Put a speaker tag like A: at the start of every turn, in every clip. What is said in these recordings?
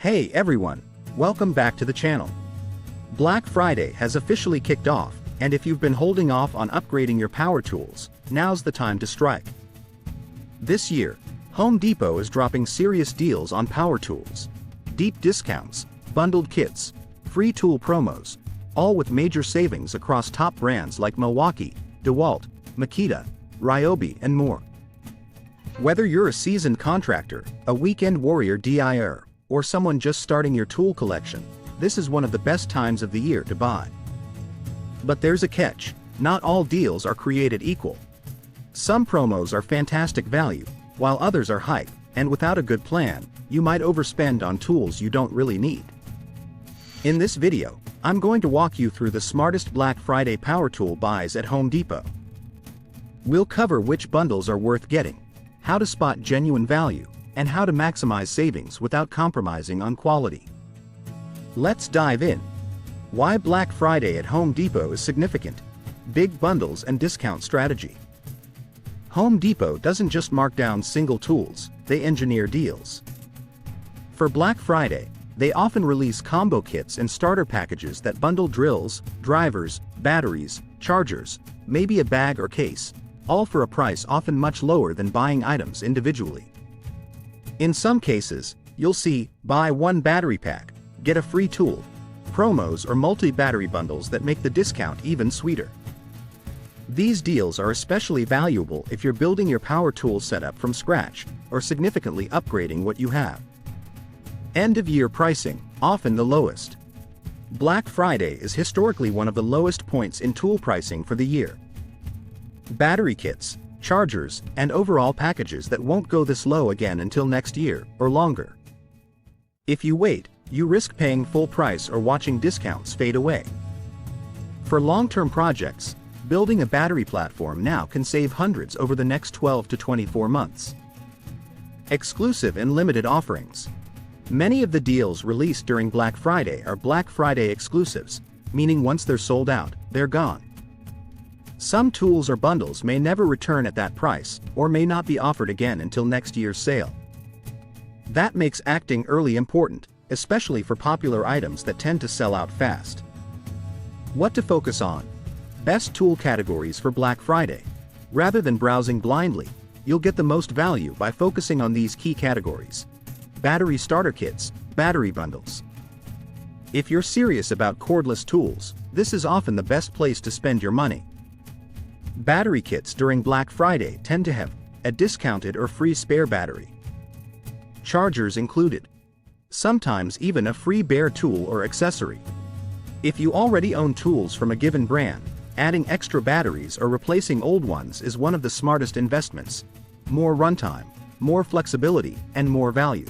A: Hey everyone, welcome back to the channel. Black Friday has officially kicked off, and if you've been holding off on upgrading your power tools, now's the time to strike. This year, Home Depot is dropping serious deals on power tools. Deep discounts, bundled kits, free tool promos, all with major savings across top brands like Milwaukee, DEWALT, Makita, Ryobi and more. Whether you're a seasoned contractor, a weekend warrior DIYer, or someone just starting your tool collection, this is one of the best times of the year to buy. But there's a catch: not all deals are created equal. Some promos are fantastic value, while others are hype, and without a good plan, you might overspend on tools you don't really need. In this video, I'm going to walk you through the smartest Black Friday power tool buys at Home Depot. We'll cover which bundles are worth getting, how to spot genuine value, and how to maximize savings without compromising on quality. Let's dive in. Why Black Friday at Home Depot is significant. Big bundles and discount strategy. Home Depot doesn't just mark down single tools, they engineer deals. For Black Friday, they often release combo kits and starter packages that bundle drills, drivers, batteries, chargers, maybe a bag or case, all for a price often much lower than buying items individually. In some cases, you'll see, buy one battery pack, get a free tool, promos or multi-battery bundles that make the discount even sweeter. These deals are especially valuable if you're building your power tool setup from scratch, or significantly upgrading what you have. End-of-year pricing, often the lowest. Black Friday is historically one of the lowest points in tool pricing for the year. Battery kits, chargers, and overall packages that won't go this low again until next year, or longer. If you wait, you risk paying full price or watching discounts fade away. For long-term projects, building a battery platform now can save hundreds over the next 12 to 24 months. Exclusive and limited offerings. Many of the deals released during Black Friday are Black Friday exclusives, meaning once they're sold out, they're gone. Some tools or bundles may never return at that price, or may not be offered again until next year's sale. That makes acting early important, especially for popular items that tend to sell out fast. What to focus on? Best tool categories for Black Friday. Rather than browsing blindly, you'll get the most value by focusing on these key categories. Battery starter kits, battery bundles. If you're serious about cordless tools, this is often the best place to spend your money. Battery kits during Black Friday tend to have a discounted or free spare battery. Chargers included. Sometimes even a free bare tool or accessory. If you already own tools from a given brand, adding extra batteries or replacing old ones is one of the smartest investments. More runtime, more flexibility, and more value.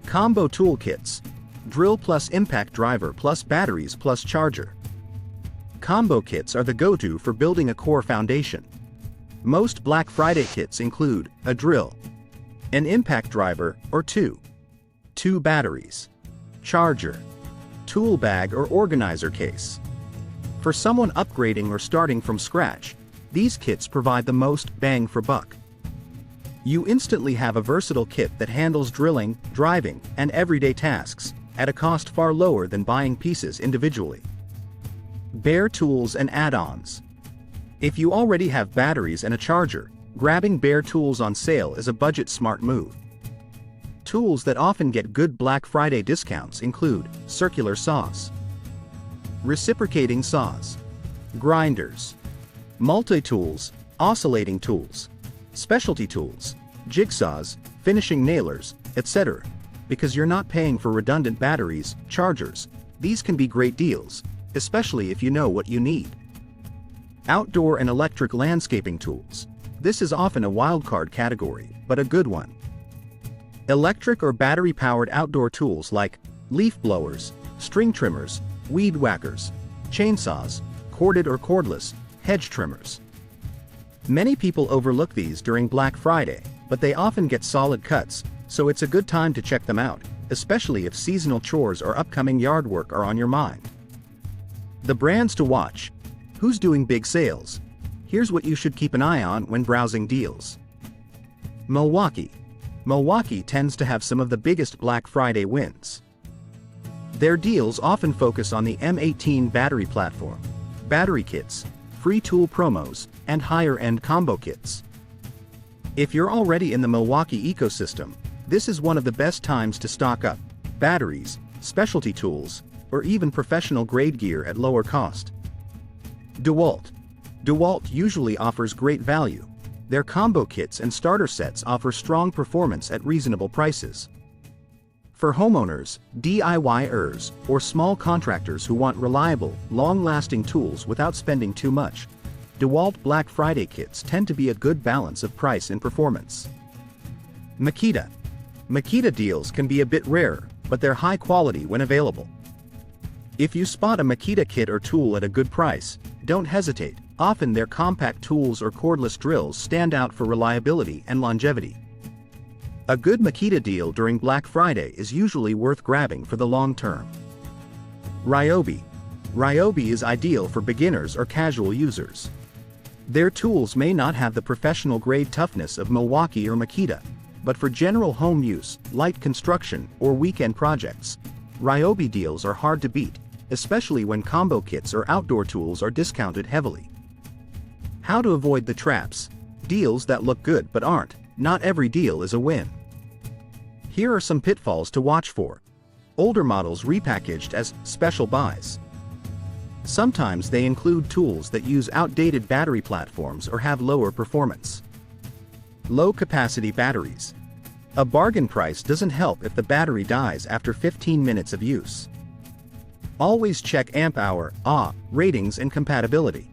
A: Combo tool kits. Drill plus impact driver plus batteries plus charger. Combo kits are the go-to for building a core foundation. Most Black Friday kits include a drill, an impact driver or two batteries, charger, tool bag or organizer case. For someone upgrading or starting from scratch, these kits provide the most bang for buck. You instantly have a versatile kit that handles drilling, driving, and everyday tasks, at a cost far lower than buying pieces individually. Bare tools and add-ons. If you already have batteries and a charger, grabbing bare tools on sale is a budget-smart move. Tools that often get good Black Friday discounts include circular saws, reciprocating saws, grinders, multi-tools, oscillating tools, specialty tools, jigsaws, finishing nailers, etc. Because you're not paying for redundant batteries, chargers, these can be great deals, especially if you know what you need. Outdoor and electric landscaping tools. This is often a wildcard category, but a good one. Electric or battery-powered outdoor tools like leaf blowers, string trimmers, weed whackers, chainsaws, corded or cordless, hedge trimmers. Many people overlook these during Black Friday, but they often get solid cuts, so it's a good time to check them out, especially if seasonal chores or upcoming yard work are on your mind. The brands to watch. Who's doing big sales? Here's what you should keep an eye on when browsing deals. Milwaukee. Milwaukee tends to have some of the biggest Black Friday wins. Their deals often focus on the M18 battery platform, battery kits, free tool promos, and higher-end combo kits. If you're already in the Milwaukee ecosystem, this is one of the best times to stock up batteries, specialty tools, or even professional-grade gear at lower cost. DEWALT. DEWALT usually offers great value. Their combo kits and starter sets offer strong performance at reasonable prices. For homeowners, DIYers, or small contractors who want reliable, long-lasting tools without spending too much, DEWALT Black Friday kits tend to be a good balance of price and performance. Makita. Makita deals can be a bit rarer, but they're high quality when available. If you spot a Makita kit or tool at a good price, don't hesitate. Often their compact tools or cordless drills stand out for reliability and longevity. A good Makita deal during Black Friday is usually worth grabbing for the long term. Ryobi. Ryobi is ideal for beginners or casual users. Their tools may not have the professional-grade toughness of Milwaukee or Makita, but for general home use, light construction, or weekend projects, Ryobi deals are hard to beat, especially when combo kits or outdoor tools are discounted heavily. How to avoid the traps? Deals that look good but aren't. Not every deal is a win. Here are some pitfalls to watch for. Older models repackaged as special buys. Sometimes they include tools that use outdated battery platforms or have lower performance. Low-capacity batteries. A bargain price doesn't help if the battery dies after 15 minutes of use. Always check amp-hour ratings and compatibility.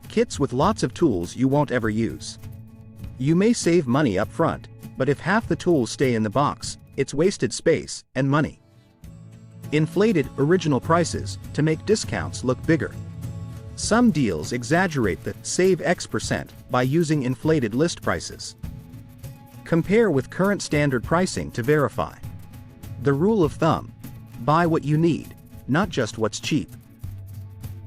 A: Kits with lots of tools you won't ever use. You may save money up front, but if half the tools stay in the box, it's wasted space and money. Inflated original prices to make discounts look bigger. Some deals exaggerate the save X% by using inflated list prices. Compare with current standard pricing to verify. The rule of thumb: buy what you need, not just what's cheap.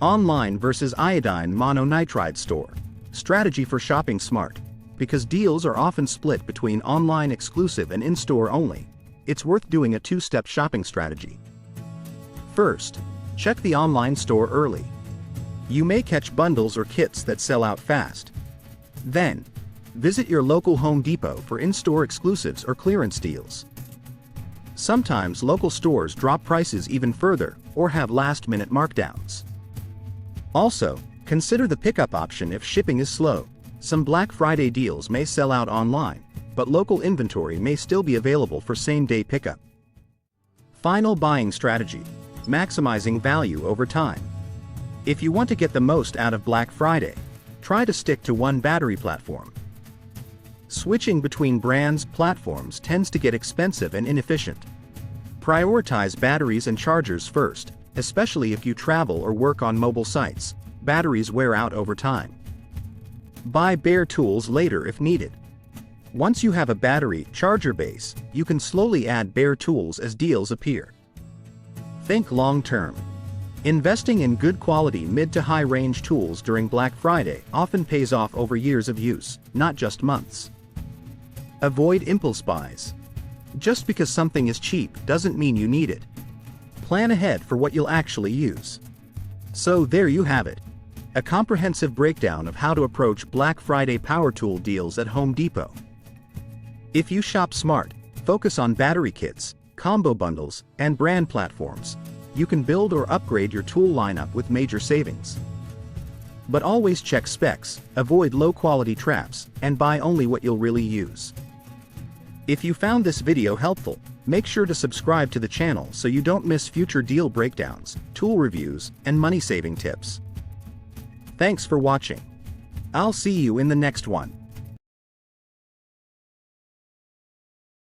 A: Online versus iodine mononitride store. Strategy for shopping smart. Because deals are often split between online exclusive and in-store only, it's worth doing a two-step shopping strategy. First, check the online store early. You may catch bundles or kits that sell out fast. Then, visit your local Home Depot for in-store exclusives or clearance deals. Sometimes local stores drop prices even further or have last-minute markdowns. Also, consider the pickup option if shipping is slow. Some Black Friday deals may sell out online, but local inventory may still be available for same-day pickup. Final buying strategy: maximizing value over time. If you want to get the most out of Black Friday, try to stick to one battery platform. Switching between platforms tends to get expensive and inefficient. Prioritize batteries and chargers first, especially if you travel or work on mobile sites. Batteries wear out over time. Buy bare tools later if needed. Once you have a battery charger base, you can slowly add bare tools as deals appear. Think long-term. Investing in good quality mid to high-range tools during Black Friday often pays off over years of use, not just months. Avoid impulse buys. Just because something is cheap doesn't mean you need it. Plan ahead for what you'll actually use. So there you have it. A comprehensive breakdown of how to approach Black Friday power tool deals at Home Depot. If you shop smart, focus on battery kits, combo bundles, and brand platforms, you can build or upgrade your tool lineup with major savings. But always check specs, avoid low-quality traps, and buy only what you'll really use. If you found this video helpful, make sure to subscribe to the channel so you don't miss future deal breakdowns, tool reviews, and money-saving tips. Thanks for watching. I'll see you in the next one.